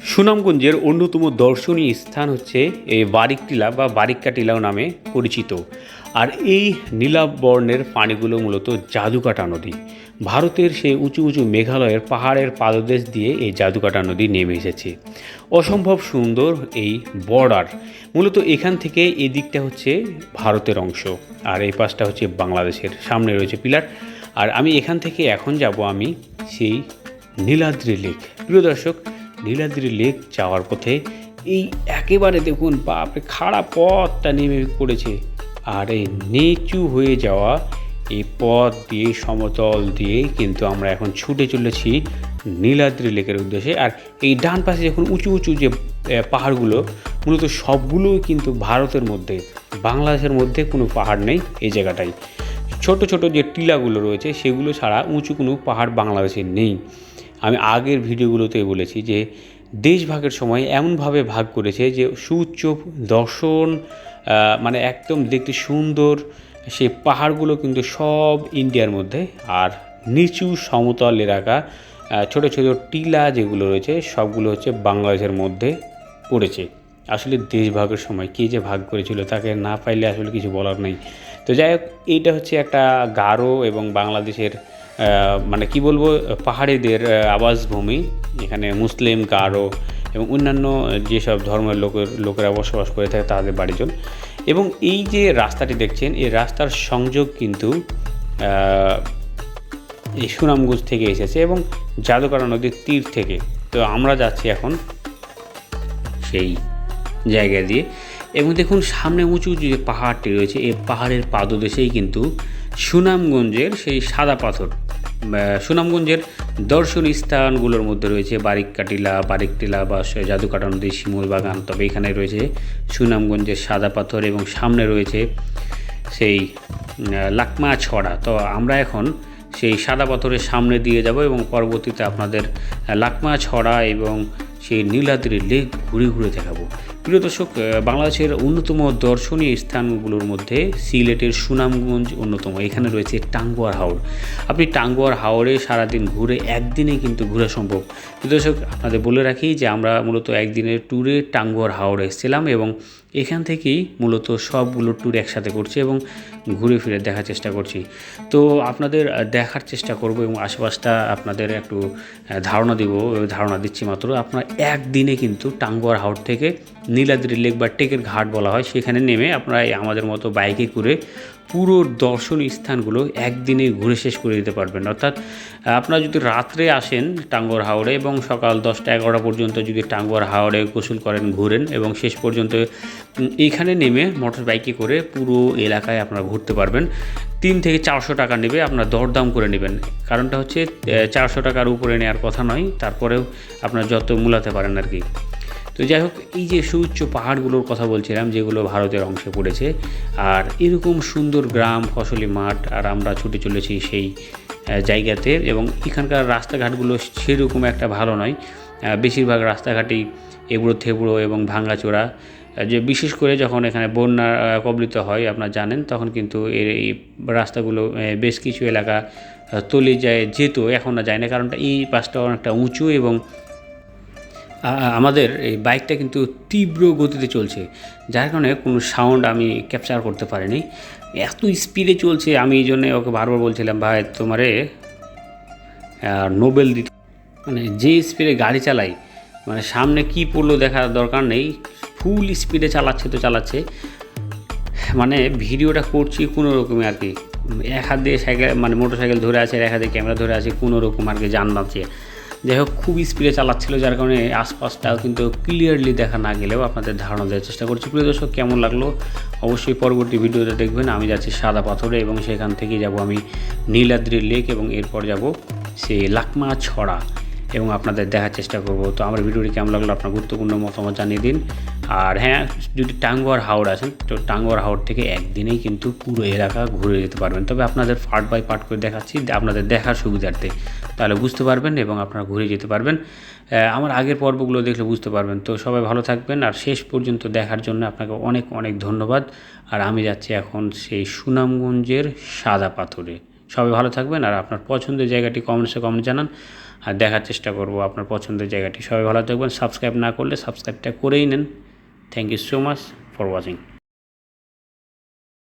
সুনামগঞ্জের অন্যতম দর্শনীয় স্থান হচ্ছে এই বারিক টিলা বা বারিক্কা টিলাও নামে পরিচিত। আর এই নীলাভ বর্ণের পানিগুলো মূলত জাদুকাটা নদী। ভারতের সেই উঁচু উঁচু মেঘালয়ের পাহাড়ের পাদদেশ দিয়ে এই জাদুকাটা নদী নেমে এসেছে। অসম্ভব সুন্দর এই বর্ডার। মূলত এখান থেকে এই দিকটা হচ্ছে ভারতের অংশ, আর এই পাশটা হচ্ছে বাংলাদেশের। সামনে রয়েছে পিলার। আর আমি এখান থেকে এখন যাব আমি সেই নীলাদ্রি লেক। প্রিয় দর্শক, নীলাদ্রি লেক যাওয়ার পথে এই একেবারে দেখুন বাপরে খাড়া পথটা নেমে পড়েছে। আর এই নিচু হয়ে যাওয়া এই পথ দিয়ে সমতল দিয়ে কিন্তু আমরা এখন ছুটে চলেছি নীলাদ্রি লেকের উদ্দেশ্যে। আর এই ডান পাশে যখন উঁচু উঁচু যে পাহাড়গুলো, মূলত সবগুলোই কিন্তু ভারতের মধ্যে, বাংলাদেশের মধ্যে কোনো পাহাড় নেই এই জায়গাটায়। ছোট ছোট যে টিলাগুলো রয়েছে সেগুলো ছাড়া উঁচু কোনো পাহাড় বাংলাদেশে নেই। আমি আগের ভিডিওগুলোতে বলেছি যে দেশ ভাগের সময় এমনভাবে ভাগ করেছে যে সুউচ্চ দর্শন, মানে একদম দেখতে সুন্দর সেই পাহাড়গুলো কিন্তু সব ইন্ডিয়ার মধ্যে, আর নিচু সমতল এলাকা ছোট ছোট টিলা যেগুলো রয়েছে সবগুলো হচ্ছে বাংলাদেশের মধ্যে পড়েছে। আসলে দেশ ভাগের সময় কে যে ভাগ করেছিল তাকে না পাইলে আসলে কিছু বলার নেই। তো যাই হোক, এইটা হচ্ছে একটা গারো এবং বাংলাদেশের মানে কি বলবো, পাহাড়িদের আবাসভূমি। এখানে মুসলিম, গারো এবং অন্যান্য যেসব ধর্মের লোকেরা বসবাস করে থাকে তাদের বাড়িজন। এবং এই যে রাস্তাটি দেখছেন, এই রাস্তার সংযোগ কিন্তু এই সুনামগঞ্জ থেকে এসেছে এবং জাদুকাটা নদীর তীর থেকে। তো আমরা যাচ্ছি এখন সেই জায়গা দিয়ে। এবং দেখুন সামনে উঁচু উঁচু যে পাহাড়টি রয়েছে, এই পাহাড়ের পাদদেশেই কিন্তু সুনামগঞ্জের সেই সাদা পাথর। সুনামগঞ্জের দর্শনীয় স্থানগুলোর মধ্যে রয়েছে বারিক্কা টিলা, বারিক টিলা বা জাদুকাটা নদী, শিমুল বাগান। তবে এখানে রয়েছে সুনামগঞ্জের সাদা পাথর এবং সামনে রয়েছে সেই লাকমা ছড়া। তো আমরা এখন সেই সাদা পাথরের সামনে দিয়ে যাব এবং পরবর্তীতে আপনাদের লাকমা ছড়া এবং সেই নীলাদ্রি লেক ঘুরে ঘুরে দেখাবো। প্রিয় দর্শক, বাংলাদেশের অন্যতম দর্শনীয় স্থানগুলোর মধ্যে সিলেটের সুনামগঞ্জ অন্যতম। এখানে রয়েছে টাঙ্গুয়ার হাওর। আপনি টাঙ্গুয়ার হাওরে সারাদিন ঘুরে একদিনে কিন্তু ঘোরা সম্ভব। প্রিয় দর্শক, আপনাদের বলে রাখি যে আমরা মূলত একদিনের ট্যুরে টাঙ্গুয়ার হাওরে এসেছিলাম এবং এখান থেকেই মূলত সবগুলো ট্যুর একসাথে করছি এবং ঘুরে ফিরে দেখার চেষ্টা করছি। তো আপনাদের দেখার চেষ্টা করব এবং আশেপাশটা আপনাদের একটু ধারণা দিচ্ছি মাত্র। আপনার একদিনে কিন্তু টাঙ্গুয়ার হাওর থেকে নীলাদ্রি লেক বা টেকের ঘাট বলা হয়, সেখানে নেমে আপনারা আমাদের মতো বাইকে করে পুরো দর্শনীয় স্থানগুলো একদিনে ঘুরে শেষ করে দিতে পারবেন। অর্থাৎ আপনারা যদি রাত্রে আসেন টাঙ্গুয়ার হাওরে এবং সকাল 10টা-11টা পর্যন্ত যদি টাঙ্গুয়ার হাওরে গোসল করেন, ঘুরেন এবং শেষ পর্যন্ত এইখানে নেমে মোটর বাইকে করে পুরো এলাকায় আপনারা ঘুরতে পারবেন। 300 থেকে 400 টাকা নেবে, আপনারা দরদাম করে নেবেন। কারণটা হচ্ছে 400 টাকার উপরে নেওয়ার কথা নয়, তারপরেও আপনারা যত মূলাতে পারেন আর কি। তো যাই হোক, এই যে সুউচ্চ পাহাড়গুলোর কথা বলছিলাম যেগুলো ভারতের অংশে পড়েছে, আর এরকম সুন্দর গ্রাম, ফসলি মাঠ, আর আমরা ছুটে চলেছি সেই জায়গাতে। এবং এখানকার রাস্তাঘাটগুলো সেরকম একটা ভালো নয়। বেশিরভাগ রাস্তাঘাটই এবড়ো থেবড়ো এবং ভাঙাচোরা। যে বিশেষ করে যখন এখানে বন্যা কবলিত হয় আপনারা জানেন, তখন কিন্তু এই রাস্তাগুলো বেশ কিছু এলাকা তলিয়ে যেত, এখন না যায় না। কারণটা এই পাশটা অনেকটা উঁচু এবং আমাদের এই বাইকটা কিন্তু তীব্র গতিতে চলছে, যার কারণে কোনো সাউন্ড আমি ক্যাপচার করতে পারিনি। এত স্পিডে চলছে, আমি এই জন্যে ওকে বারবার বলছিলাম, ভাই তোমারে নোবেল দিতে, মানে যে স্পিডে গাড়ি চালাই, মানে সামনে কি পড়লো দেখার দরকার নেই, ফুল স্পিডে চালাচ্ছে। মানে ভিডিওটা করছি কোনো রকমে আর কি, এক হাত দিয়ে সাইকেল মানে মোটর সাইকেল ধরে আছে, আর এক হাতে ক্যামেরা ধরে আছে, কোনো রকম আর কি যান বাঁচিয়ে। যাই হোক, খুব স্পিডে চালাচ্ছিল, যার কারণে আশপাশটাও কিন্তু ক্লিয়ারলি দেখা না গেলেও আপনাদের ধারণা দেওয়ার চেষ্টা করছি। প্রিয় দর্শক, কেমন লাগলো অবশ্যই পরবর্তী ভিডিওতে দেখবেন। আমি যাচ্ছি সাদা পাথরে এবং সেখান থেকে যাব আমি নীলাদ্রি লেক এবং এরপর যাব সেই লাকমা ছড়া এবং আপনাদের দেখার চেষ্টা করব। তো আমার ভিডিওটি কেমন লাগলো আপনার গুরুত্বপূর্ণ মতামত জানিয়ে দিন। আর হ্যাঁ, যদি টাঙ্গুয়ার হাওর আছেন তো টাঙ্গুয়ার হাওর থেকে একদিনেই কিন্তু পুরো এলাকা ঘুরে যেতে পারবেন। তবে আপনাদের পার্ট বাই পার্ট করে দেখাচ্ছি আপনাদের দেখার সুবিধার্থে, তাহলে বুঝতে পারবেন এবং আপনারা ঘুরে যেতে পারবেন। আমার আগের পর্বগুলো দেখলে বুঝতে পারবেন। তো সবাই ভালো থাকবেন, আর শেষ পর্যন্ত দেখার জন্য আপনাকে অনেক অনেক ধন্যবাদ। আর আমি যাচ্ছি এখন সেই সুনামগঞ্জের সাদা পাথরে। সবাই ভালো থাকবেন, আর আপনার পছন্দের জায়গাটি কমেন্টে জানান। আর দেখার চেষ্টা করব আপনার পছন্দের জায়গাটি। সবাই ভালো থাকবেন। সাবস্ক্রাইব না করলে সাবস্ক্রাইবটা করেই নেন। Thank you so much for watching.